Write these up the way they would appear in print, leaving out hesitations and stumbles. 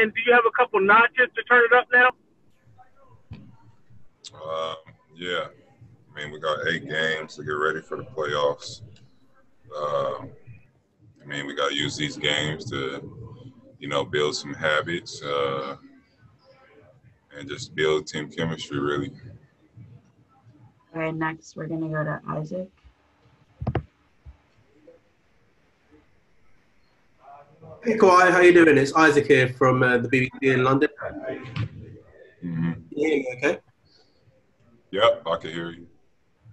And do you have a couple notches to turn it up now? Yeah. I mean, we got 8 games to get ready for the playoffs. I mean, we got to use these games to, build some habits and just build team chemistry, really. All right, next we're going to go to Isaac. Hey Kawhi, how you doing? It's Isaac here from the BBC in London. Mm-hmm. Can you hear me okay? Yep, I can hear you.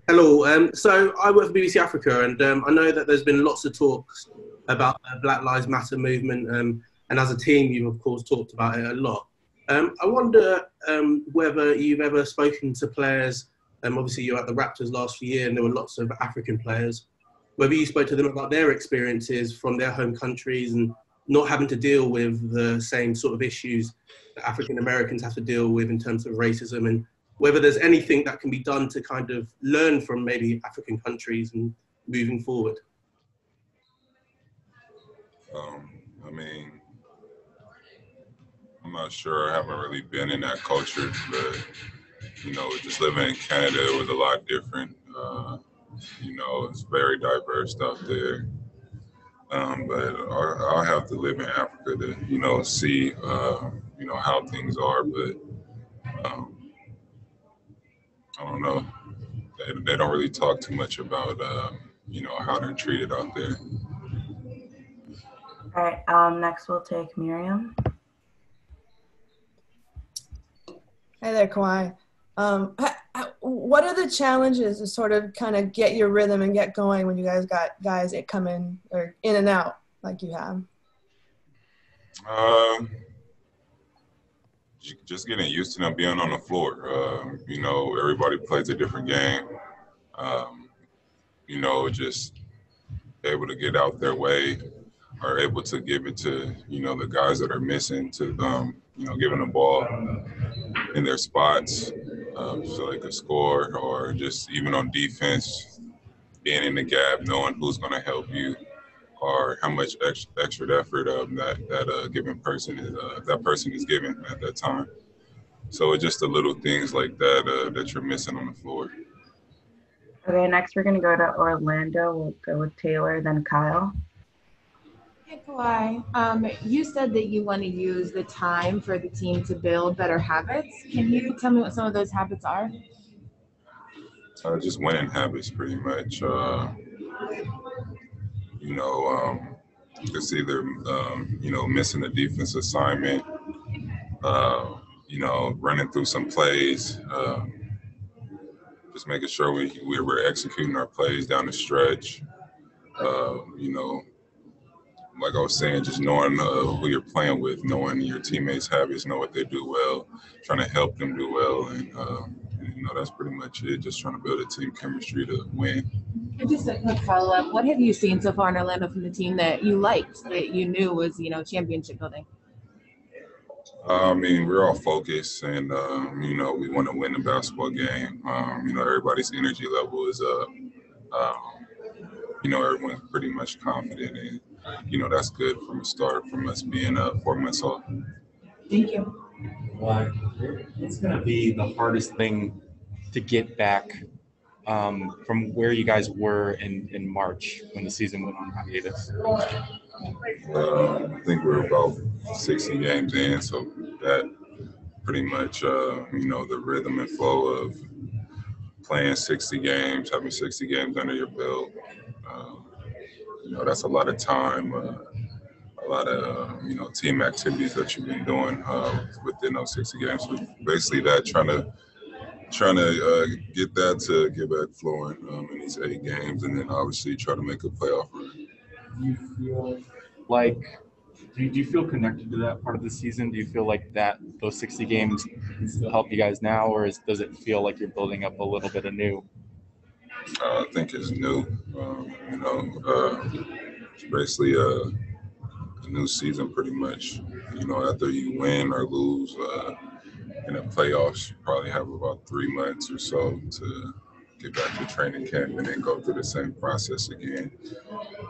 Hello. So I work for BBC Africa, and I know that there's been lots of talks about the Black Lives Matter movement, and as a team, you've of course talked about it a lot. I wonder whether you've ever spoken to players. Obviously, you were at the Raptors last year, and there were lots of African players. Whether you spoke to them about their experiences from their home countries and not having to deal with the same sort of issues that African Americans have to deal with in terms of racism, and whether there's anything that can be done to kind of learn from maybe African countries and moving forward. I mean, I'm not sure. I haven't really been in that culture, but, just living in Canada, it was a lot different. It's very diverse out there. But I'll have to live in Africa to, see, how things are. But I don't know. They don't really talk too much about, how they're treated out there. All right, next we'll take Miriam. Hey there, Kawhi. What are the challenges to sort of kind of get your rhythm and get going when you guys got guys that come in or in and out like you have? Just getting used to them being on the floor. Everybody plays a different game. Just able to get out their way, are able to give it to, the guys that are missing, to giving the ball in their spots so they can score, or just even on defense, being in the gap, knowing who's going to help you, or how much extra effort that given person is giving at that time. So it's just the little things like that that you're missing on the floor. Okay, next we're going to go to Orlando. We'll go with Taylor, then Kyle. Hey, Kawhi. You said that you want to use the time for the team to build better habits. Can you tell me what some of those habits are? Just winning habits, pretty much. It's either, missing a defense assignment, running through some plays, just making sure we're executing our plays down the stretch. Like I was saying, just knowing who you're playing with, knowing your teammates' habits, know what they do well, trying to help them do well. And, that's pretty much it, just trying to build a team chemistry to win. And just a quick follow-up, what have you seen so far in Orlando from the team that you liked, that you knew was, championship building? I mean, we're all focused, and, we want to win the basketball game. Everybody's energy level is up. Everyone's pretty much confident, and, that's good from the start, from us being 4 months off. Thank you. Well, it's going to be the hardest thing to get back from where you guys were in March when the season went on hiatus? I think we're about 60 games in, so that pretty much, the rhythm and flow of playing 60 games, having 60 games under your belt, that's a lot of time, a lot of, team activities that you've been doing within those 60 games. So basically that, trying to get that to get back flowing in these 8 games, and then obviously try to make a playoff run. Do you feel like, do you feel connected to that part of the season? Do you feel like those 60 games still help you guys now, or does it feel like you're building up a little bit anew? I think it's new. It's basically a new season pretty much. After you win or lose in the playoffs, you probably have about 3 months or so to get back to training camp and then go through the same process again.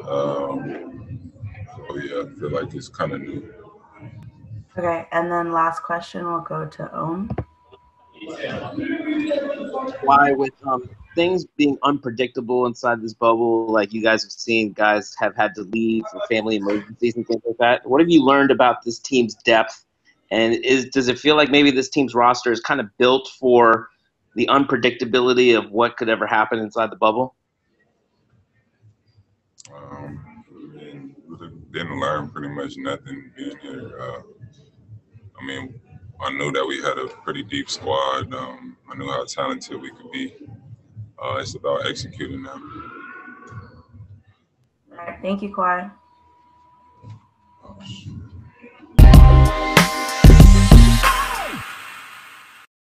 So yeah, I feel like it's kind of new. Okay, and then last question will go to Ohm. Why with things being unpredictable inside this bubble, like you guys have seen guys have had to leave for family emergencies and things like that. What have you learned about this team's depth? And does it feel like maybe this team's roster is kind of built for the unpredictability of what could ever happen inside the bubble? Really didn't learn pretty much nothing being here. I mean, I knew that we had a pretty deep squad. I knew how talented we could be. It's about executing now. All right, thank you, Kawhi. Oh, shit.